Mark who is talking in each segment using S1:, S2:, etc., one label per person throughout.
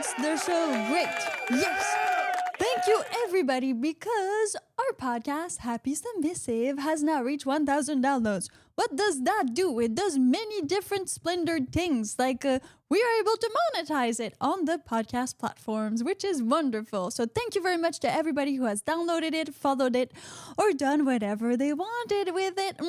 S1: That's the show. Great. Yes. Thank you, everybody, because our podcast, Happy Submissive, has now reached 1,000 downloads. What does that do? It does many different splendored things, like we are able to monetize it on the podcast platforms, which is wonderful. So thank you very much to everybody who has downloaded it, followed it, or done whatever they wanted with it.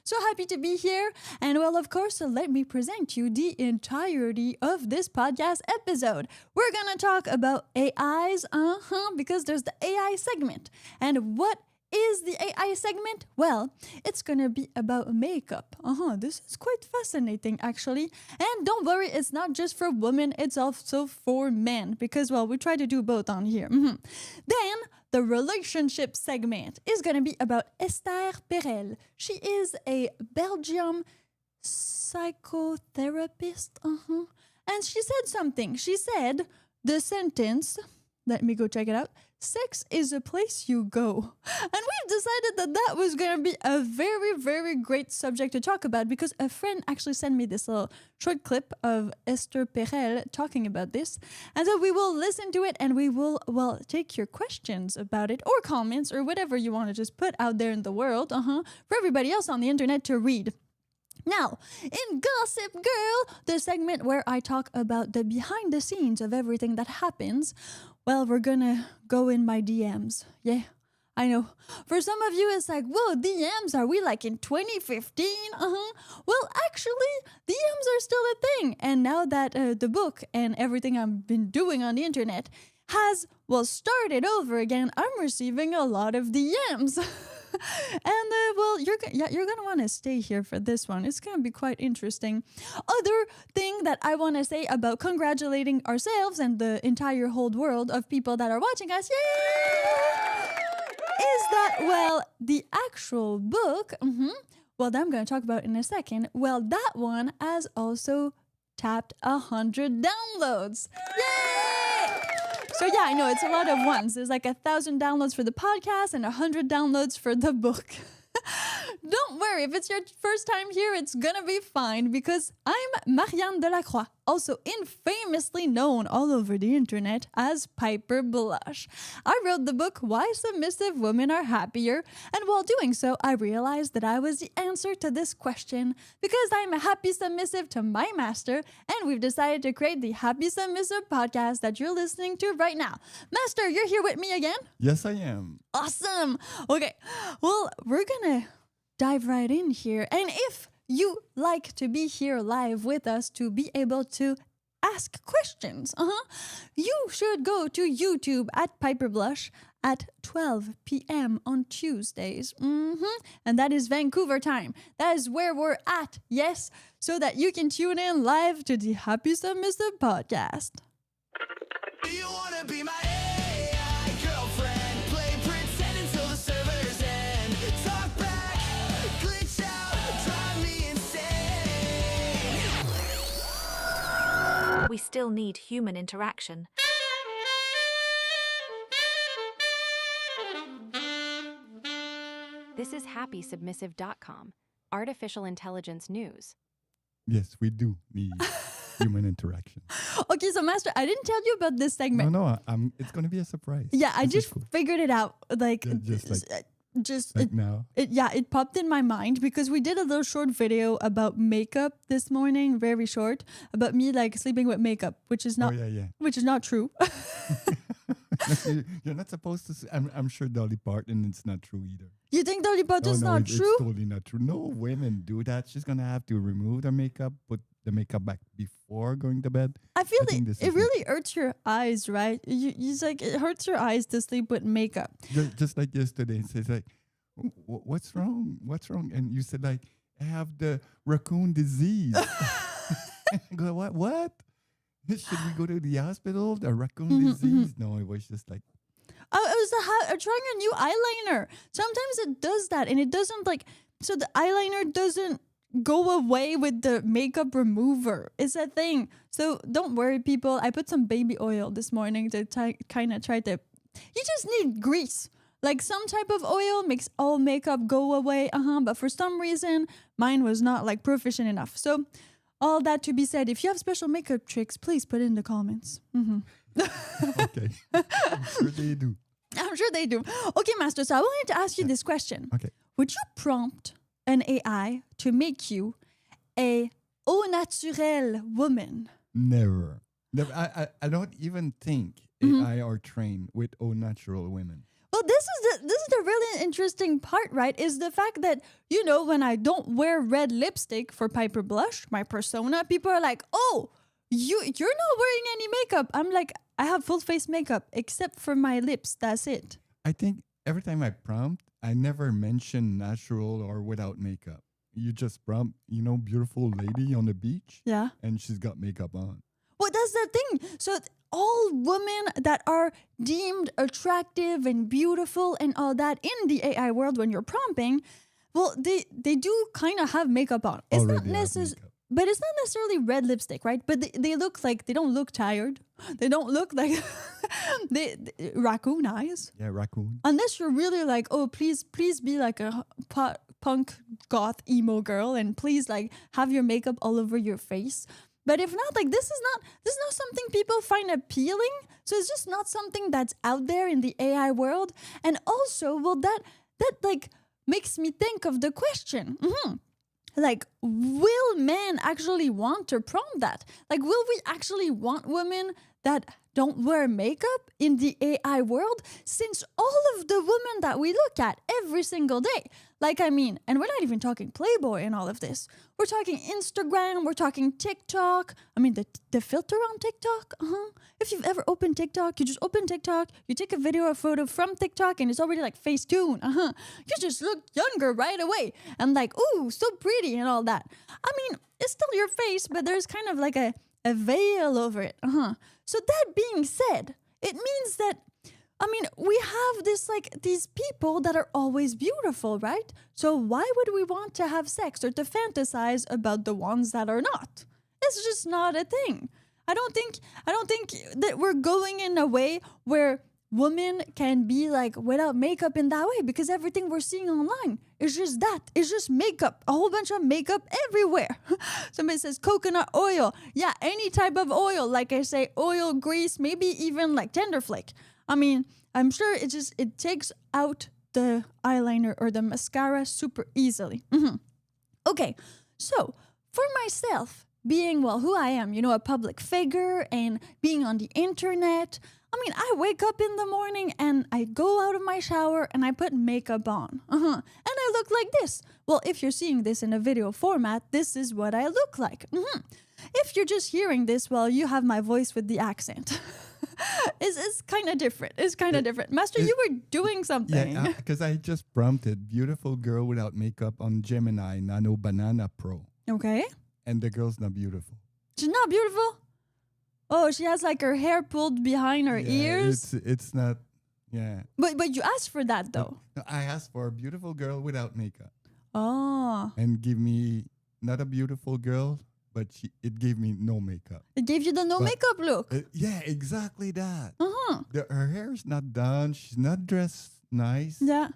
S1: So happy to be here. And well, of course, let me present you the entirety of this podcast episode. We're going to talk about AIs, because there's the AI segment. And what is the AI segment? Well, it's gonna be about makeup. This is quite fascinating, actually. And don't worry, it's not just for women, it's also for men, because, well, we try to do both on here. Then, the relationship segment is gonna be about Esther Perel. She is a Belgian psychotherapist. And she said something. She said the sentence, let me go check it out. Sex is a place you go. And we've decided that that was going to be a very, very great subject to talk about because a friend actually sent me this little short clip of Esther Perel talking about this. And so we will listen to it and we will, well, take your questions about it or comments or whatever you want to just put out there in the world for everybody else on the internet to read. Now, in Gossip Girl, the segment where I talk about the behind the scenes of everything that happens, well, we're gonna go in my DMs. Yeah, I know. For some of you, it's like, whoa, DMs, are we like in 2015? Well, actually, DMs are still a thing. And now that the book and everything I've been doing on the internet has, well, started over again, I'm receiving a lot of DMs. And well, you're gonna want to stay here for this one. It's gonna be quite interesting. Other thing that I want to say about congratulating ourselves and the entire whole world of people that are watching us, is that, well, the actual book, well, that I'm gonna talk about in a second. Well, that one has also tapped 100 downloads. Yay! So yeah, I know it's a lot of ones. There's like 1,000 downloads for the podcast and 100 downloads for the book. Don't worry, if it's your first time here, it's gonna be fine because I'm Marianne Delacroix, also infamously known all over the internet as Piper Blush. I wrote the book Why Submissive Women Are Happier, and while doing so, I realized that I was the answer to this question because I'm a happy submissive to my master, and we've decided to create the Happy Submissive podcast that you're listening to right now. Master, you're here with me again?
S2: Yes, I am.
S1: Awesome. Okay, well, we're gonna dive right in here. And if you like to be here live with us to be able to ask questions, you should go to YouTube at Piper Blush at 12 p.m. on Tuesdays. And that is Vancouver time. That is where we're at, yes, so that you can tune in live to the Happy Submissive podcast.
S3: Do you wanna be my AI girlfriend? Play pretend until the servers end. Talk back, glitch out, drive me insane.
S4: We still need human interaction. This is happysubmissive.com, artificial intelligence news.
S2: Yes, we do need human interaction.
S1: Okay, so Master, I didn't tell you about this segment.
S2: No, it's going to be a surprise.
S1: Yeah, I
S2: This is
S1: just
S2: cool.
S1: figured it out. Like,
S2: Just like now.
S1: It popped in my mind because we did a little short video about makeup this morning, very short, about me like sleeping with makeup, which is not, which is not true.
S2: You're not supposed to. I'm sure Dolly Parton, it's not true either.
S1: You think Dolly Parton's not true?
S2: It's totally not true. No women do that. She's gonna have to remove the makeup, put the makeup back before going to bed.
S1: I feel it really hurts your eyes, right? It's like it hurts your eyes to sleep with makeup.
S2: Just like yesterday, it says like, "What's wrong? What's wrong?" And you said like, "I have the raccoon disease." I go, what? Should we go to the hospital? The raccoon disease? No, it was just like.
S1: I was trying a new eyeliner. Sometimes it does that, and it doesn't like. So the eyeliner doesn't go away with the makeup remover. It's a thing. So don't worry, people. I put some baby oil this morning to kind of try to. You just need grease. Like some type of oil makes all makeup go away. But for some reason, mine was not like proficient enough. So all that to be said, if you have special makeup tricks, please put it in the comments.
S2: Okay. I'm sure they do.
S1: I'm sure they do. Okay, Master, so I wanted to ask you this question.
S2: Okay.
S1: Would you prompt an AI to make you a au naturel woman?
S2: Never. I don't even think
S1: Mm-hmm.
S2: AI are trained with all natural women.
S1: Well, this is the really interesting part, right? Is the fact that, you know, when I don't wear red lipstick for Piper Blush, my persona, people are like, oh, you're not wearing any makeup. I'm like, I have full face makeup except for my lips. That's it.
S2: I think every time I prompt, I never mention natural or without makeup. You just prompt, beautiful lady on the beach,
S1: Yeah.
S2: and she's got makeup on.
S1: Well, that's the thing. So all women that are deemed attractive and beautiful and all that in the AI world, when you're prompting, well, they do kind of have makeup on. It's not
S2: Already have
S1: necessarily,
S2: makeup.
S1: but it's not necessarily red lipstick, right? But they look like, they don't look tired. They don't look like they raccoon eyes.
S2: Yeah, raccoon.
S1: Unless you're really like, oh, please be like a punk goth emo girl, and please like have your makeup all over your face. But if not, like this is not something people find appealing. So it's just not something that's out there in the AI world. And also, well, that like makes me think of the question. Like, will men actually want to prompt that? Like, will we actually want women that don't wear makeup in the AI world? Since all of the women that we look at every single day, like, I mean, and we're not even talking Playboy and all of this. We're talking Instagram, we're talking TikTok. I mean, the filter on TikTok, If you've ever opened TikTok, you just open TikTok, you take a video or photo from TikTok, and it's already like Facetune, You just look younger right away. And like, ooh, so pretty and all that. I mean, it's still your face, but there's kind of like a veil over it, So that being said, it means that, I mean, we have these people that are always beautiful, right? So why would we want to have sex or to fantasize about the ones that are not? It's just not a thing. I don't think that we're going in a way where women can be like without makeup in that way, because everything we're seeing online is just that. It's just makeup, a whole bunch of makeup everywhere. Somebody says coconut oil. Yeah, any type of oil. Like I say, oil, grease, maybe even like Tenderflake. I mean, I'm sure it takes out the eyeliner or the mascara super easily. Okay, so for myself, being, well, who I am, a public figure and being on the internet, I mean, I wake up in the morning and I go out of my shower and I put makeup on. And I look like this. Well, if you're seeing this in a video format, this is what I look like. If you're just hearing this, well, you have my voice with the accent. It's kind of different. It's kind of different. Master, you were doing something.
S2: Yeah, because I just prompted beautiful girl without makeup on Gemini Nano Banana Pro.
S1: Okay.
S2: And the girl's not beautiful.
S1: She's not beautiful? Oh, she has like her hair pulled behind her
S2: Yeah,
S1: ears?
S2: It's not, yeah.
S1: But you asked for that though.
S2: No, I asked for a beautiful girl without makeup.
S1: Oh.
S2: And give me not a beautiful girl, but it gave me no makeup.
S1: It gave you the no makeup look.
S2: Yeah, exactly that.
S1: Uh-huh.
S2: Her hair's not done. She's not dressed nice.
S1: Yeah.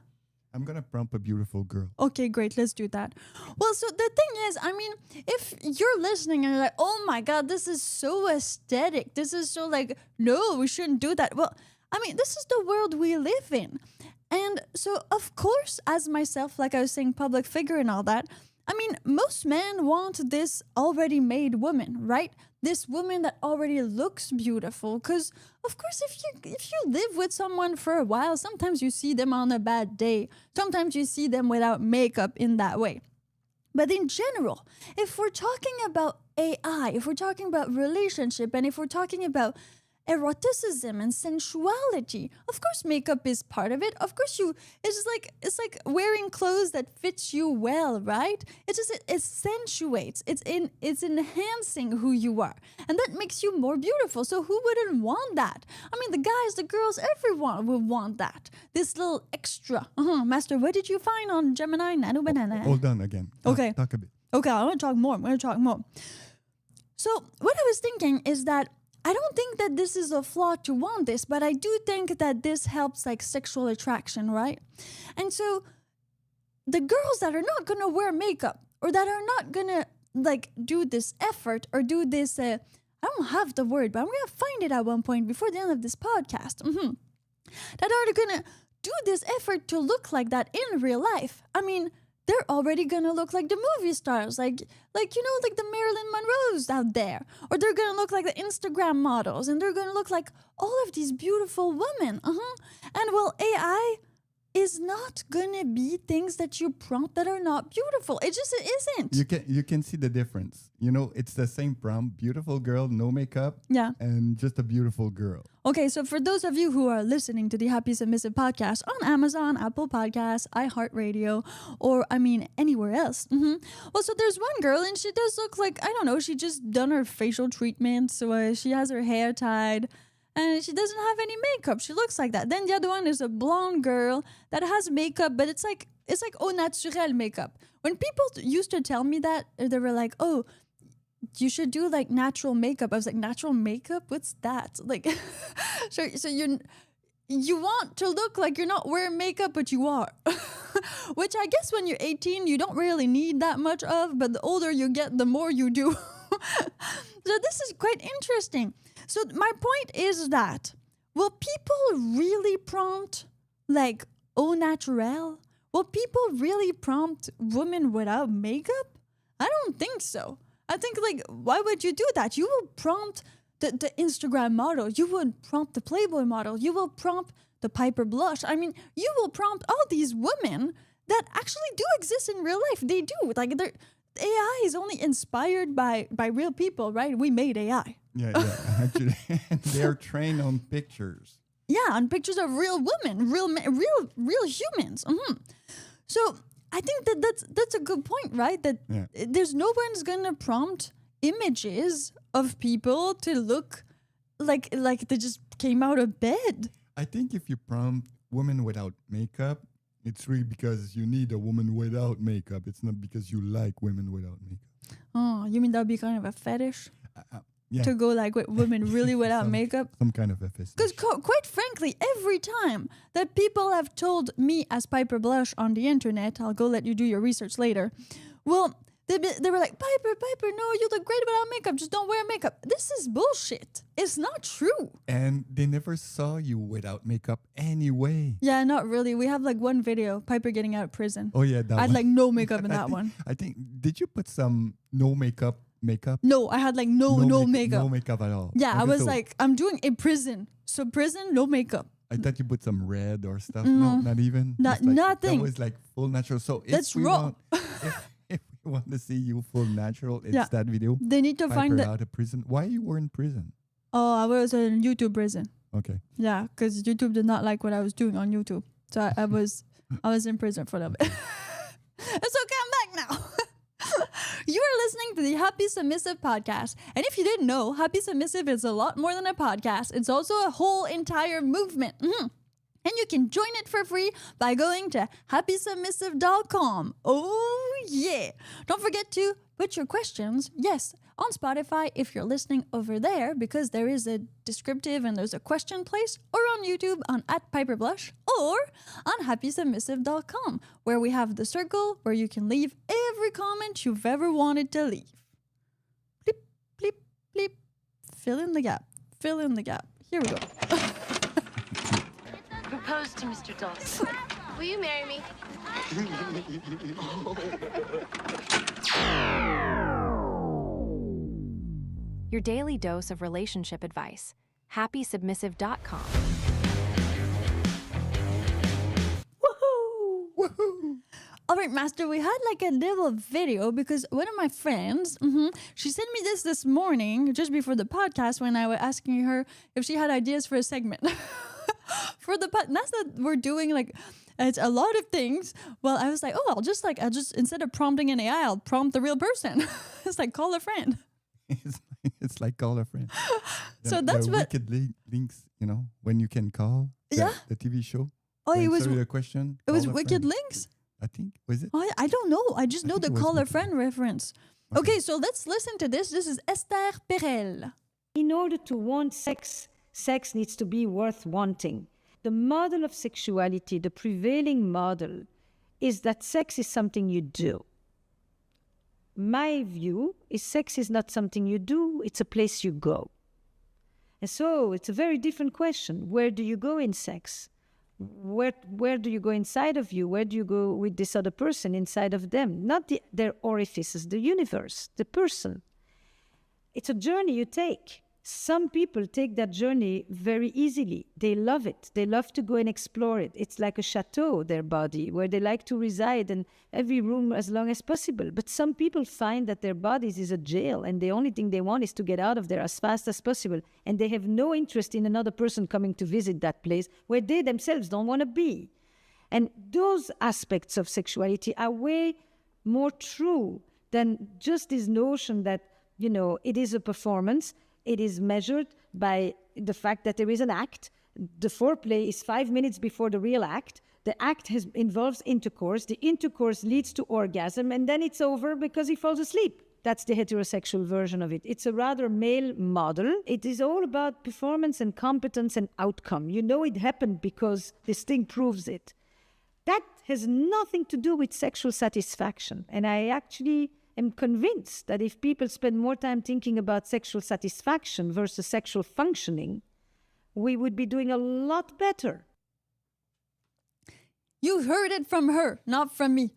S2: I'm going to prompt a beautiful girl.
S1: Okay, great. Let's do that. Well, so the thing is, I mean, if you're listening and you're like, oh my God, this is so aesthetic. This is so like, no, we shouldn't do that. Well, I mean, this is the world we live in. And so, of course, as myself, like I was saying, public figure and all that, I mean, most men want this already made woman, right? This woman that already looks beautiful. Because, of course, if you live with someone for a while, sometimes you see them on a bad day. Sometimes you see them without makeup in that way. But in general, if we're talking about AI, if we're talking about relationship, and if we're talking about eroticism and sensuality, of course makeup is part of it. Of course it's like wearing clothes that fits you well, right? It accentuates, it's enhancing who you are, and that makes you more beautiful. So who wouldn't want that? I mean, the guys, the girls, everyone would want that, this little extra. Master, what did you find on Gemini Nano Banana?
S2: Hold on again.
S1: Okay.
S2: Talk a bit.
S1: Okay, I want to talk more. So what I was thinking is that I don't think that this is a flaw to want this, but I do think that this helps like sexual attraction, right? And so the girls that are not going to wear makeup or that are not going to like do this effort or do this. I don't have the word, but I'm gonna find it at one point before the end of this podcast. That are gonna do this effort to look like that in real life. I mean, they're already gonna look like the movie stars, like the Marilyn Monroes out there, or they're gonna look like the Instagram models, and they're gonna look like all of these beautiful women. And well, AI is not gonna be things that you prompt that are not beautiful. It just isn't.
S2: You can see the difference. It's the same prompt: beautiful girl, no makeup, and just a beautiful girl.
S1: Okay, so for those of you who are listening to the Happy Submissive podcast on Amazon, Apple Podcasts, iHeartRadio, or anywhere else. Well, so there's one girl and she does look like, I don't know, she just done her facial treatment, so she has her hair tied. And she doesn't have any makeup. She looks like that. Then the other one is a blonde girl that has makeup, but it's like au naturel makeup. When people used to tell me that, they were like, "Oh, you should do like natural makeup." I was like, "Natural makeup? What's that?" Like, so you want to look like you're not wearing makeup, but you are. Which I guess when you're 18, you don't really need that much of. But the older you get, the more you do. So this is quite interesting. So my point is that, will people really prompt like au naturel? Will people really prompt women without makeup? I don't think so. I think like, why would you do that? You will prompt the Instagram model. You would prompt the Playboy model. You will prompt the Piper Blush. I mean, you will prompt all these women that actually do exist in real life. They do. Like AI is only inspired by real people, right? We made AI.
S2: Yeah, actually, they're trained on pictures.
S1: Yeah, on pictures of real women, real humans. So I think that's a good point, right? That there's no one's gonna prompt images of people to look like they just came out of bed.
S2: I think if you prompt women without makeup, it's really because you need a woman without makeup. It's not because you like women without makeup.
S1: Oh, you mean that'd be kind of a fetish?
S2: Yeah.
S1: To go like with women really without makeup?
S2: Some kind of a fetish.
S1: Because quite frankly, every time that people have told me as Piper Blush on the internet, I'll go let you do your research later. Well, they were like, Piper, no, you look great without makeup. Just don't wear makeup. This is bullshit. It's not true.
S2: And they never saw you without makeup anyway.
S1: Yeah, not really. We have like one video, Piper getting out of prison.
S2: Oh yeah, that
S1: I had
S2: one.
S1: like no makeup in that one.
S2: I think, did you put some no makeup?
S1: No, I had like no makeup.
S2: No makeup at all.
S1: Yeah,
S2: Okay,
S1: I was
S2: so
S1: like, I'm doing a prison. So prison, no makeup.
S2: I thought you put some red or stuff. No, not even. Just
S1: Nothing.
S2: That was like full natural. So
S1: That's raw.
S2: If we want to see you full natural, it's that video.
S1: They need to find
S2: Piper
S1: that.
S2: out of prison. Why you were in prison?
S1: Oh, I was in YouTube prison.
S2: Okay.
S1: Yeah, because YouTube did not like what I was doing on YouTube. So I was in prison for a little bit. It's okay, I'm back now. You are listening to the Happy Submissive podcast. And if you didn't know, Happy Submissive is a lot more than a podcast. It's also a whole entire movement. And you can join it for free by going to happysubmissive.com. Oh, yeah. Don't forget to put your questions, yes, on Spotify if you're listening over there, because there is a descriptive and there's a question place, or on YouTube on @PiperBlush, or on happysubmissive.com, where we have the circle where you can leave every comment you've ever wanted to leave. Bleep, bleep, bleep. Fill in the gap. Fill in the gap. Here we go.
S5: Propose to Mr. Dawson. Will you marry me?
S4: Your daily dose of relationship advice. happysubmissive.com.
S1: Woohoo! All right, Master, we had like a little video because one of my friends, she sent me this morning just before the podcast when I was asking her if she had ideas for a segment. For the podcast that we're doing, like, it's a lot of things. Well, I was like, oh, I'll just instead of prompting an AI, I'll prompt the real person. It's like call a friend.
S2: It's like call a friend.
S1: So that's
S2: the
S1: what
S2: wicked links, when you can call. The TV show.
S1: Oh, it was
S2: a question.
S1: It was
S2: call a
S1: Wicked
S2: friend.
S1: Links.
S2: I think was it?
S1: Oh, I don't know. I just know the
S2: think it was
S1: call a
S2: Wicked
S1: friend reference. Okay, so let's listen to this. This is Esther Perel.
S6: In order to want sex, sex needs to be worth wanting. The model of sexuality, the prevailing model, is that sex is something you do. my view is sex is not something you do, it's a place you go. And so it's a very different question. Where do you go in sex? Where do you go inside of you? Where do you go with this other person inside of them? Not their orifices, the universe, the person. It's a journey you take. Some people take that journey very easily. They love it. They love to go and explore it. It's like a chateau, their body, where they like to reside in every room as long as possible. But some people find that their bodies is a jail, and the only thing they want is to get out of there as fast as possible. And they have no interest in another person coming to visit that place where they themselves don't want to be. And those aspects of sexuality are way more true than just this notion that, it is a performance. It is measured by the fact that there is an act. The foreplay is 5 minutes before the real act. The act involves intercourse. The intercourse leads to orgasm, and then it's over because he falls asleep. That's the heterosexual version of it. It's a rather male model. It is all about performance and competence and outcome. It happened because this thing proves it. That has nothing to do with sexual satisfaction. And I actually am convinced that if people spend more time thinking about sexual satisfaction versus sexual functioning, we would be doing a lot better.
S1: You heard it from her, not from me.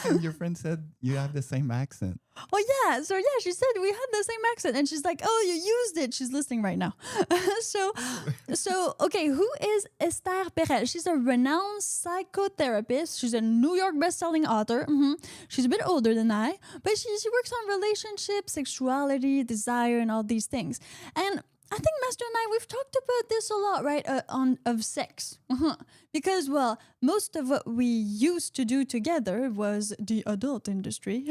S2: And your friend said you have the same accent.
S1: Oh, yeah. So, yeah, she said we had the same accent. And she's like, oh, you used it. She's listening right now. So, okay, who is Esther Perel? She's a renowned psychotherapist. She's a New York bestselling author. She's a bit older than I, but she works on relationships, sexuality, desire, and all these things. And I think Master and I, we've talked about this a lot, right, of sex. Because, well, most of what we used to do together was the adult industry.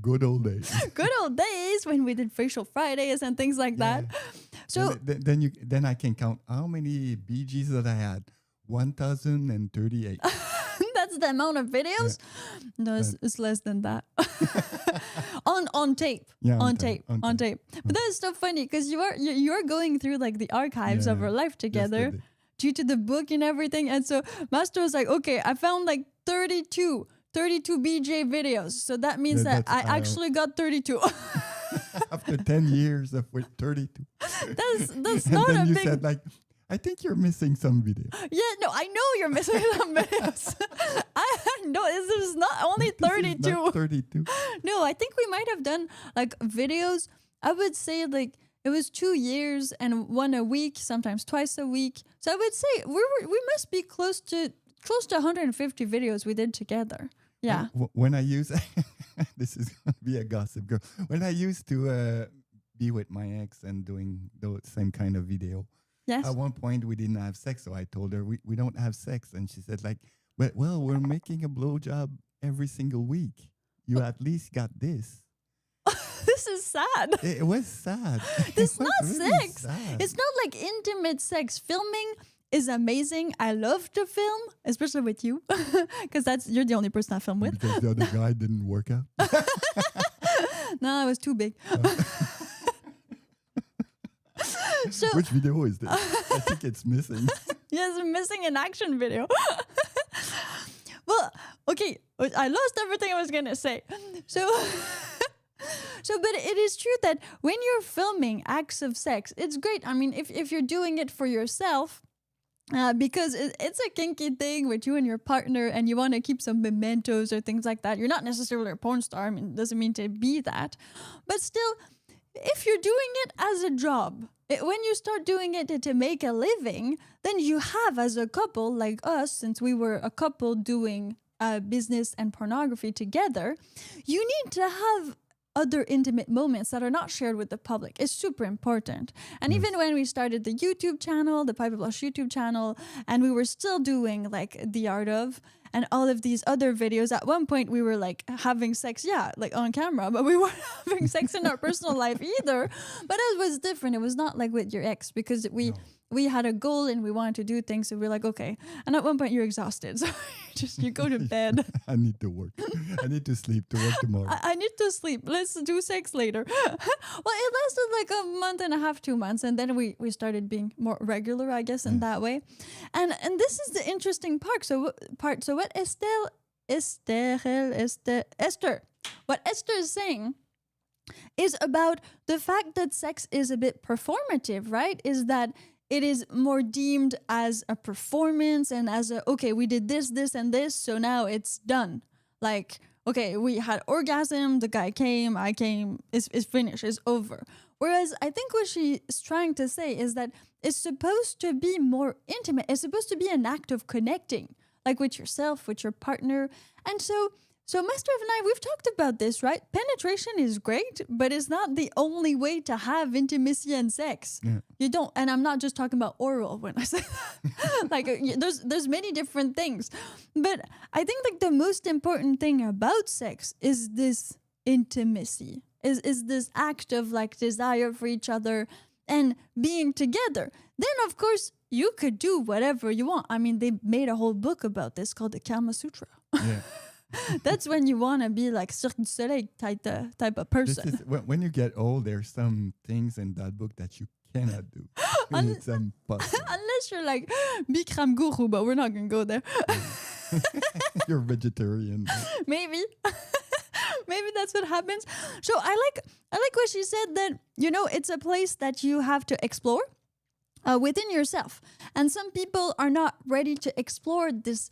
S2: Good old days.
S1: Good old days when we did Facial Fridays and things like that. So
S2: then I can count how many BGs that I had. 1,038.
S1: That's the amount of videos? Yeah. No, it's less than that. on tape.
S2: Yeah,
S1: on tape. But that's so funny because you're going through like the archives of our life together due to the book and everything. And so Master was like, okay, I found like 32 BJ videos. So that means that I actually got 32.
S2: After 10 years of 32.
S1: That's not a big...
S2: And then you said like, I think you're missing some videos.
S1: Yeah, no, I know you're missing some videos. I know this is not only 32.
S2: This is not 32.
S1: No, I think we might have done like videos. I would say like it was 2 years and one a week, sometimes twice a week. So I would say we must be close to 150 videos we did together. Yeah.
S2: When I use this is gonna be a gossip girl. When I used to be with my ex and doing the same kind of video.
S1: Yes.
S2: At one point, we didn't have sex, so I told her we don't have sex, and she said like, "But well, we're making a blowjob every single week. You at least got this."
S1: This is sad.
S2: It was sad.
S1: It's not
S2: really
S1: sex.
S2: sad.
S1: It's not like intimate sex. Filming is amazing. I love to film, especially with you, because you're the only person I film with.
S2: Because the other guy didn't work out.
S1: No, it was too big. So,
S2: which video is this? I think it's missing.
S1: Yes, missing an action video. Well, okay, I lost everything I was gonna say. So, but it is true that when you're filming acts of sex, it's great. I mean, if you're doing it for yourself, because it's a kinky thing with you and your partner, and you want to keep some mementos or things like that. You're not necessarily a porn star. I mean, it doesn't mean to be that, but still, if you're doing it as a job. When you start doing it to make a living, then you have, as a couple like us, since we were a couple doing business and pornography together, you need to have other intimate moments that are not shared with the public. It's super important. And even when we started the YouTube channel, the Piper Blush YouTube channel, and we were still doing like The Art of, and all of these other videos, at one point we were like having sex, like on camera, but we weren't having sex in our personal life either. But it was different. It was not like with your ex, because we had a goal and we wanted to do things. So we're like, okay. And at one point you're exhausted. So you go to bed.
S2: I need to work. I need to sleep to work tomorrow.
S1: I need to sleep. Let's do sex later. Well, it lasted like a month and a half, 2 months. And then we started being more regular, I guess, in that way. And this is the interesting part. So what Estelle Esther. What Esther is saying is about the fact that sex is a bit performative, right? Is that it is more deemed as a performance and as a, okay, we did this, this, and this, so now it's done. Like, okay, we had orgasm, the guy came, I came, it's finished, it's over. Whereas I think what she is trying to say is that it's supposed to be more intimate. It's supposed to be an act of connecting, like with yourself, with your partner. And so Master and I, we've talked about this, right? Penetration is great, but it's not the only way to have intimacy and sex.
S2: Yeah.
S1: You don't, and I'm not just talking about oral when I say that. Like, there's many different things. But I think like the most important thing about sex is this intimacy, is this act of like desire for each other and being together. Then, of course, you could do whatever you want. I mean, they made a whole book about this called the Kama Sutra.
S2: Yeah.
S1: That's when you want to be like Cirque du Soleil type of person.
S2: This is, when you get old, there's some things in that book that you cannot do. It's impossible.
S1: Unless you're like Bikram Guru, but we're not going to go there.
S2: You're vegetarian.
S1: Maybe. Maybe that's what happens. So I like what she said, that, you know, it's a place that you have to explore within yourself. And some people are not ready to explore this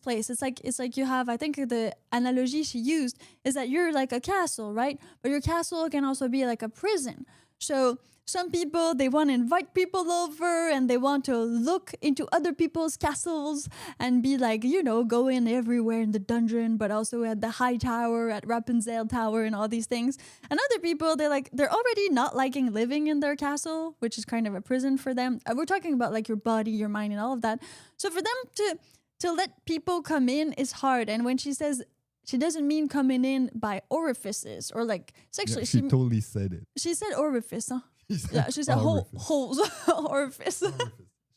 S1: place. It's like you have, I think the analogy she used is that you're like a castle, right? But your castle can also be like a prison. So some people, they want to invite people over and they want to look into other people's castles and be like, you know, go in everywhere in the dungeon, but also at the high tower, at Rapunzel Tower and all these things. And other people, they're already not liking living in their castle, which is kind of a prison for them. We're talking about like your body, your mind and all of that. So for them to let people come in is hard. And when she says, she doesn't mean coming in by orifices or like sexually.
S2: Yeah, she totally said it.
S1: She said orifice, huh? She said
S2: orifice.
S1: holes, orifice.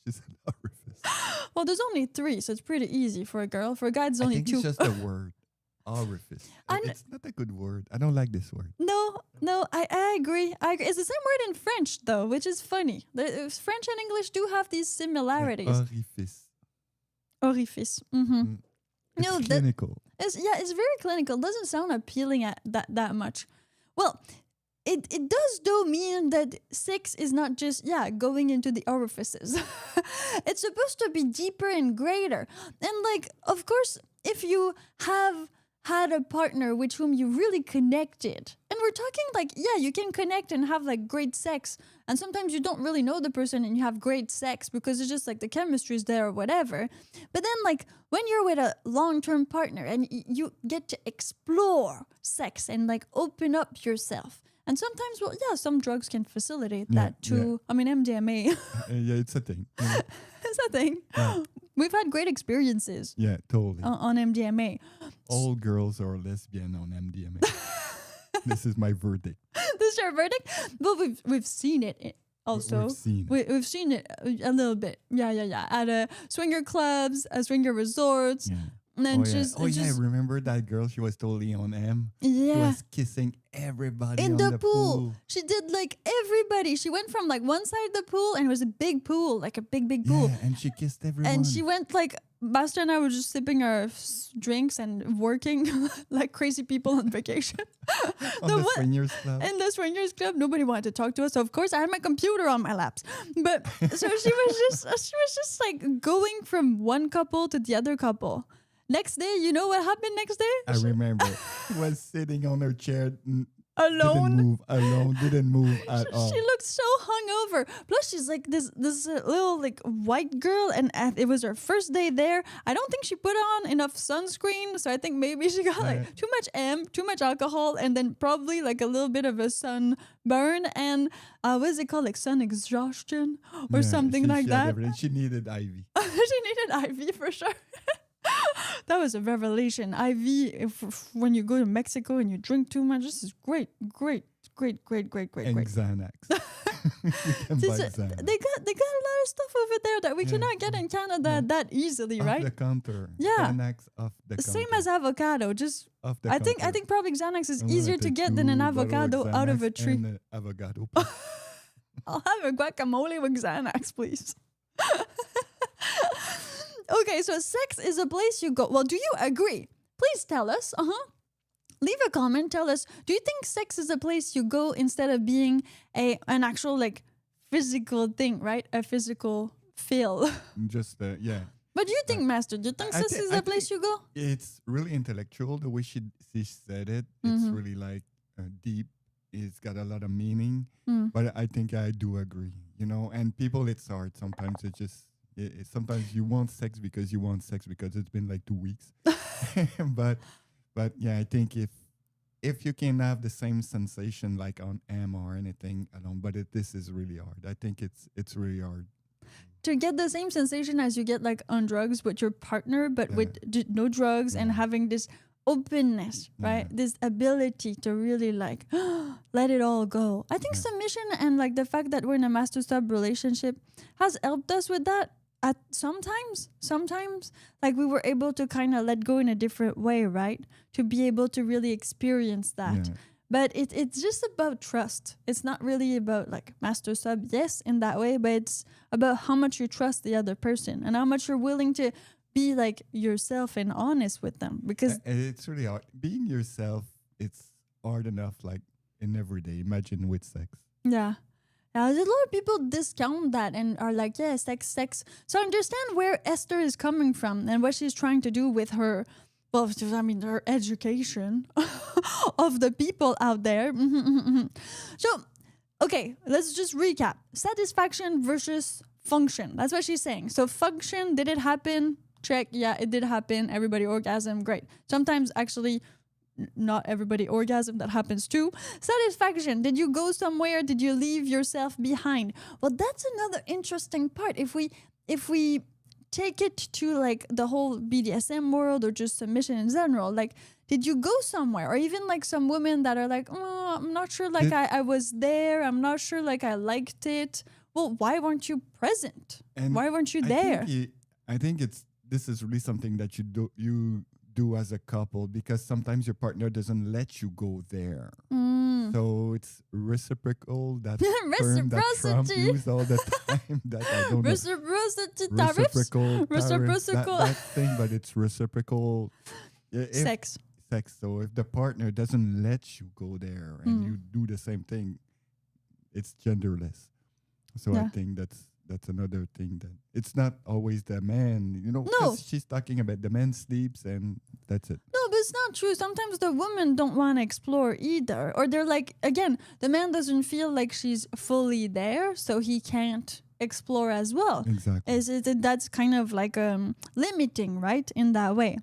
S2: She said orifice.
S1: Well, there's only 3, so it's pretty easy for a girl. For a guy, it's only
S2: I think
S1: 2.
S2: it's just a word. Orifice. It's not a good word. I don't like this word.
S1: No, I agree. It's the same word in French, though, which is funny. French and English do have these similarities.
S2: Orifice.
S1: Orifice. Mm-hmm.
S2: It's clinical.
S1: It's very clinical. It doesn't sound appealing at that much. Well, it does though mean that sex is not just going into the orifices. It's supposed to be deeper and greater. And like, of course, if you have had a partner with whom you really connected, and we're talking like, you can connect and have like great sex, and sometimes you don't really know the person and you have great sex because it's just like the chemistry is there or whatever. But then like when you're with a long-term partner and you get to explore sex and like open up yourself, and sometimes, some drugs can facilitate that too. I mean, MDMA.
S2: It's a thing. You know?
S1: It's a thing.
S2: Yeah.
S1: We've had great experiences.
S2: Yeah, totally.
S1: On MDMA.
S2: All girls are lesbian on MDMA. This is my verdict.
S1: This is your verdict? Well, we've seen it also. We've seen it a little bit. Yeah. At swinger clubs, swinger resorts.
S2: Yeah.
S1: And then
S2: remember that girl? She was totally on M.
S1: Yeah.
S2: She was kissing everybody
S1: in
S2: on
S1: the pool. She did like everybody. She went from like one side of the pool, and it was a big pool, like a big pool.
S2: Yeah, and she kissed everyone.
S1: And she went like, Master and I were just sipping our drinks and working like crazy people on vacation.
S2: On the swingers club.
S1: In the swingers club, nobody wanted to talk to us. So of course, I had my computer on my laps. But so she was just like going from one couple to the other couple. Next day, you know what happened next day?
S2: I remember. She was sitting on her chair.
S1: Alone.
S2: Didn't move at all.
S1: She looked so hungover. Plus, she's like this little like white girl, and it was her first day there. I don't think she put on enough sunscreen, so I think maybe she got like too much alcohol, and then probably like a little bit of a sunburn and what is it called, like sun exhaustion or something like that.
S2: She needed IV.
S1: She needed IV for sure. That was a revelation. IV, when you go to Mexico and you drink too much, this is great.
S2: And
S1: great.
S2: Xanax. You can buy Xanax.
S1: They got a lot of stuff over there that we cannot get in Canada that easily, right?
S2: Off the counter.
S1: Yeah.
S2: Xanax off the counter.
S1: Same as avocado. Just
S2: off the
S1: I
S2: counter.
S1: think probably Xanax is
S2: I'm
S1: easier
S2: gonna
S1: to
S2: take
S1: get than an
S2: 2 bottles
S1: avocado out of a
S2: Xanax
S1: tree.
S2: and avocado.
S1: I'll have a guacamole with Xanax, please. Okay, so sex is a place you go. Well, do you agree please tell us. Leave a comment. Tell us, do you think sex is a place you go instead of being an actual like physical thing, right? A physical feel.
S2: Just yeah.
S1: But do you think, Master? Do you think sex is a place you go?
S2: It's really intellectual. The way she said it, it's really like deep. It's got a lot of meaning. But I think I do agree. You know, and people, it's hard. Sometimes it just. Sometimes you want sex because it's been like 2 weeks. But yeah, I think if you can have the same sensation like on M or anything alone, but this is really hard. I think it's really hard.
S1: To get the same sensation as you get like on drugs with your partner, but with no drugs and having this openness, right? This ability to really like let it all go. I think submission and like the fact that we're in a master-sub relationship has helped us with that. At sometimes like we were able to kind of let go in a different way, right? To be able to really experience that. But it's just about trust. It's not really about like master sub, yes, in that way, but it's about how much you trust the other person and how much you're willing to be like yourself and honest with them. Because
S2: it's really hard. Being yourself, it's hard enough like in every day. Imagine with sex.
S1: Yeah. A lot of people discount that and are like, yeah, sex. So I understand where Esther is coming from and what she's trying to do with her, well, I mean, her education of the people out there. So, okay, let's just recap. Satisfaction versus function. That's what she's saying. So function, did it happen? Check. Yeah, it did happen. Everybody orgasm. Great. Sometimes actually not everybody orgasm, that happens too. Satisfaction, did you go somewhere? Did you leave yourself behind? Well, that's another interesting part. If we take it to like the whole BDSM world or just submission in general, like did you go somewhere? Or even like some women that are like, oh, I'm not sure like I was there, I'm not sure like I liked it. Well, why weren't you present? And why weren't you there?
S2: I think this is really something that you do as a couple, because sometimes your partner doesn't let you go there. So it's reciprocal, that term that Trump used all the time that I don't know. Reciprocal that thing, but it's reciprocal
S1: sex.
S2: So if the partner doesn't let you go there and you do the same thing, it's genderless. So I think that's another thing, that it's not always the man, you know, because she's talking about the man sleeps and that's it.
S1: No, but it's not true. Sometimes the women don't want to explore either. Or they're like, again, the man doesn't feel like she's fully there, so he can't explore as well.
S2: Exactly.
S1: That's kind of like limiting, right? In that way.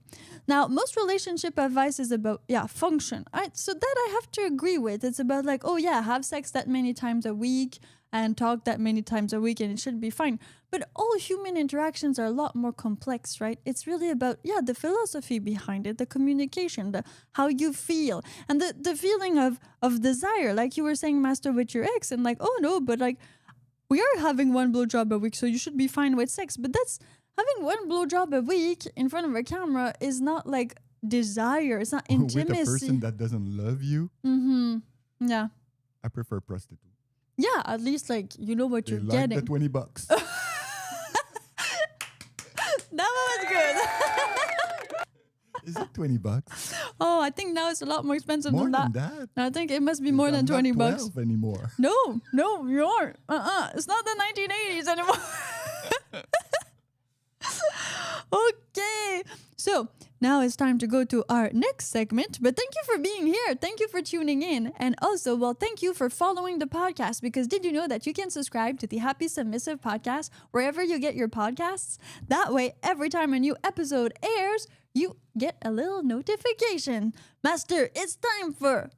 S1: Now, most relationship advice is about, function. So that I have to agree with. It's about like, have sex that many times a week and talk that many times a week and it should be fine. But all human interactions are a lot more complex, right? It's really about, the philosophy behind it, the communication, the how you feel, and the feeling of desire. Like you were saying, Master, with your ex, and like, oh no, but like, we are having one blowjob a week, so you should be fine with sex. But that's, having one blowjob a week in front of a camera is not like desire. It's not intimacy.
S2: With a person that doesn't love you?
S1: Yeah.
S2: I prefer prostitute.
S1: Yeah, at least like you know what you're
S2: like
S1: getting.
S2: The $20.
S1: That was good.
S2: Is it $20?
S1: Oh, I think now it's a lot more expensive
S2: more
S1: than
S2: that.
S1: I think it must be more than $20
S2: not 12 anymore.
S1: No, you aren't. It's not the 1980s anymore. Okay, so now it's time to go to our next segment. But thank you for being here. Thank you for tuning in. And also, thank you for following the podcast, because did you know that you can subscribe to the Happy Submissive podcast wherever you get your podcasts? That way, every time a new episode airs, you get a little notification. Master, it's time for...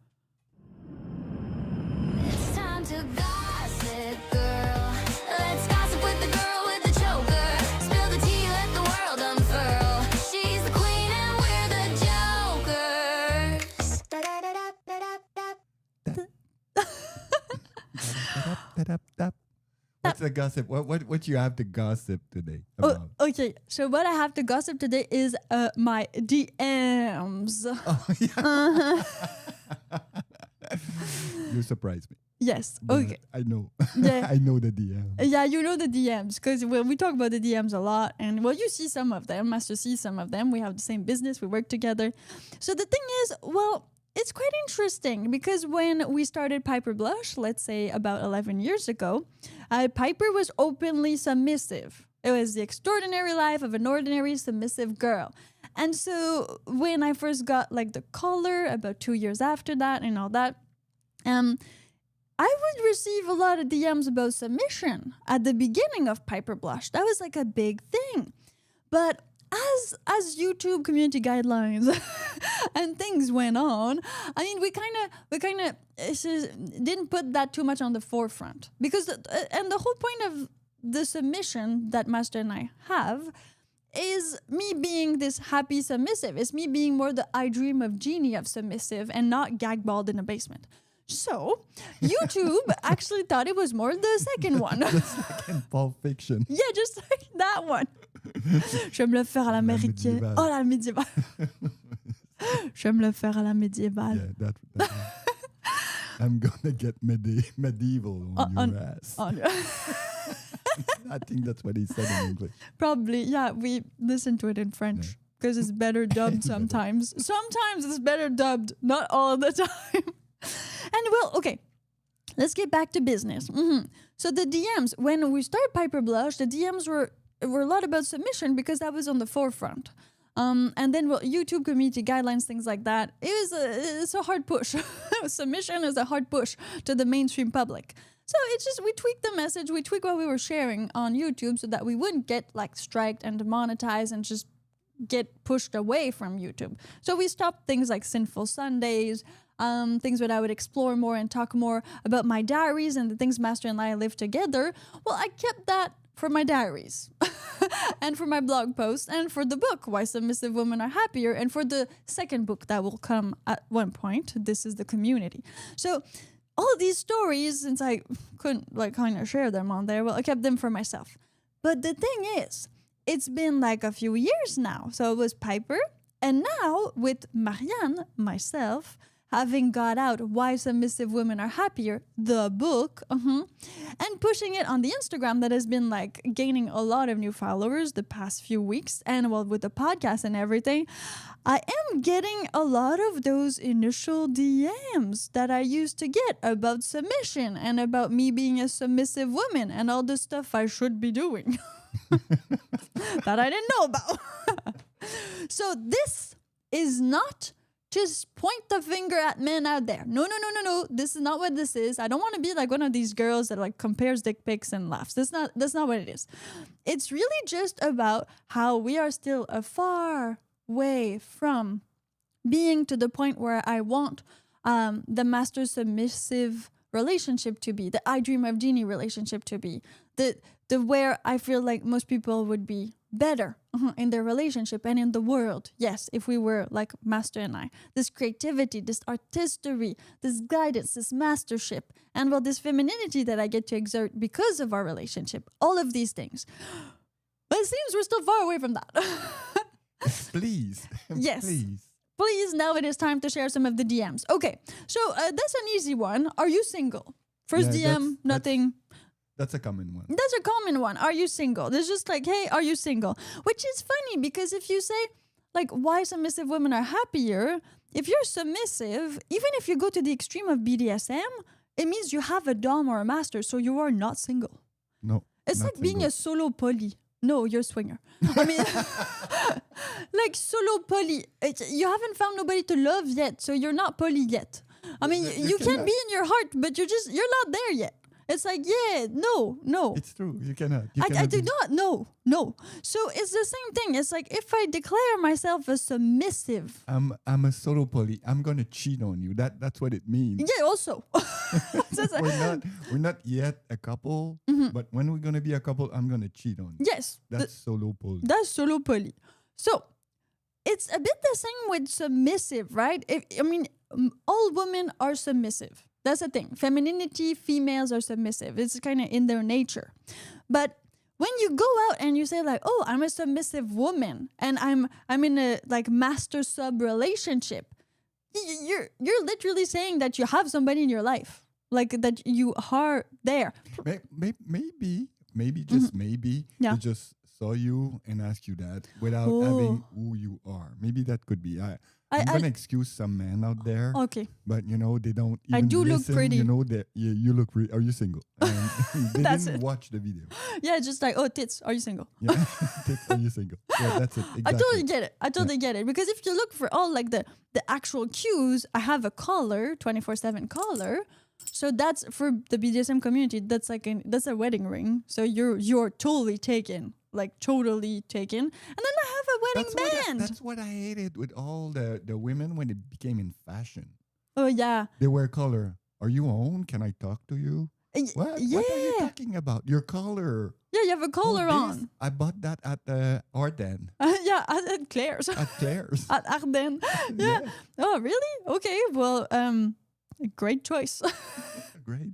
S3: It's time to gossip, girl. Let's gossip with the girl with the choker. Spill the tea, let the world unfurl. She's the queen and we're the jokers.
S2: What's the gossip? What you have to gossip today about?
S1: Okay, so what I have to gossip today is my DMs.
S2: Oh, yeah. You surprised me.
S1: Yes.
S2: But
S1: Okay.
S2: I know.
S1: Yeah.
S2: I know the DM.
S1: Yeah, you know the DMs because we talk about the DMs a lot, and well, you see some of them. Master sees some of them. We have the same business. We work together. So the thing is, well, it's quite interesting because when we started Piper Blush, let's say about 11 years ago, Piper was openly submissive. It was the extraordinary life of an ordinary submissive girl. And so when I first got like the collar about 2 years after that and all that, I would receive a lot of DMs about submission at the beginning of Piper Blush. That was like a big thing. But as YouTube community guidelines and things went on, I mean, we kind of didn't put that too much on the forefront because and the whole point of the submission that Master and I have is me being this happy submissive. It's me being more the I dream of genie of submissive and not gagballed in a basement. So, YouTube actually thought it was more the second one.
S2: The second Pulp Fiction.
S1: Yeah, just like that one. J'aime le faire à l'américaine.
S2: médiévale.
S1: Oh, la médiévale. J'aime le faire à la médiévale.
S2: Yeah, that I'm gonna get medieval on your ass. I think that's what he said in English.
S1: Probably, yeah, we listen to it in French because it's better dubbed sometimes. Sometimes it's better dubbed, not all the time. And well, okay, let's get back to business. So the DMs, when we started Piper Blush, the DMs were a lot about submission because that was on the forefront. And then well, YouTube community guidelines, things like that. It's a hard push. Submission is a hard push to the mainstream public. So it's just we tweaked the message, we tweaked what we were sharing on YouTube so that we wouldn't get like striked and demonetized and just get pushed away from YouTube. So we stopped things like Sinful Sundays, things that I would explore more and talk more about my diaries and the things Master and I live together. Well, I kept that for my diaries and for my blog posts and for the book, Why Submissive Women Are Happier, and for the second book that will come at one point, This is the Community. So all of these stories, since I couldn't like kind of share them on there, well, I kept them for myself. But the thing is, it's been like a few years now. So it was Piper, and now with Marianne, myself, having got out Why Submissive Women Are Happier, the book, and pushing it on the Instagram that has been like gaining a lot of new followers the past few weeks, and well, with the podcast and everything, I am getting a lot of those initial DMs that I used to get about submission and about me being a submissive woman and all the stuff I should be doing that I didn't know about. So this is not just point the finger at men out there. No. This is not what this is. I don't want to be like one of these girls that like compares dick pics and laughs. That's not what it is. It's really just about how we are still a far way from being to the point where I want the master submissive relationship to be, the I dream of genie relationship to be, the where I feel like most people would be better in their relationship and in the world. Yes, if we were like Master and I. This creativity, this artistry, this guidance, this mastership, and well, this femininity that I get to exert because of our relationship. All of these things. But it seems we're still far away from that.
S2: Please.
S1: Yes.
S2: Please,
S1: now it is time to share some of the DMs. Okay, so that's an easy one. Are you single? First
S2: Yeah,
S1: DM, nothing.
S2: That's a common one.
S1: That's a common one. Are you single? There's just like, hey, are you single? Which is funny because if you say, like, why submissive women are happier, if you're submissive, even if you go to the extreme of BDSM, it means you have a dom or a master, so you are not single.
S2: No.
S1: It's
S2: not
S1: like being
S2: single.
S1: a solo poly. No, you're a swinger. I mean, like solo poly. You haven't found nobody to love yet, so you're not poly yet. I mean, you can be in your heart, but you're not there yet. It's like, yeah, no.
S2: It's true. You cannot.
S1: I do not. No. So it's the same thing. It's like if I declare myself a submissive.
S2: I'm a solo poly. I'm gonna cheat on you. That's what it means.
S1: Yeah. Also.
S2: We're not yet a couple, but when we're gonna be a couple, I'm gonna cheat on you.
S1: Yes.
S2: That's solo poly.
S1: That's solo poly. So it's a bit the same with submissive, right? All women are submissive. That's the thing. Femininity, females are submissive. It's kind of in their nature. But when you go out and you say like, oh, I'm a submissive woman and I'm in a like master sub relationship, you're literally saying that you have somebody in your life. like that you are there.
S2: Maybe just maybe
S1: Yeah.
S2: they just saw you and asked you that without having who you are. Maybe that could be. I'm gonna excuse some men out there,
S1: Okay.
S2: but they don't. Even
S1: I do look
S2: listen,
S1: pretty.
S2: that you look. Are you single? And they
S1: That's
S2: didn't
S1: it.
S2: watch the video.
S1: Yeah, just like, oh, tits, are you single?
S2: Yeah, are you single? Yeah, that's it. Exactly.
S1: I totally get it. I totally get it. Because if you look for all like the actual cues, I have a collar, 24/7 collar. So that's for the BDSM community. That's like that's a wedding ring. So you're totally taken, like totally taken. And then I have a wedding band.
S2: That's what I hated with all the women when it became in fashion.
S1: Oh yeah.
S2: They wear collar. Are you on? Can I talk to you? What?
S1: Yeah.
S2: What are you talking about? Your collar.
S1: Yeah, you have a collar on.
S2: I bought that at Ardennes.
S1: Yeah, at Claire's.
S2: At Claire's.
S1: At Ardennes. Yeah. Oh, really? Okay. Well, great choice.
S2: Great.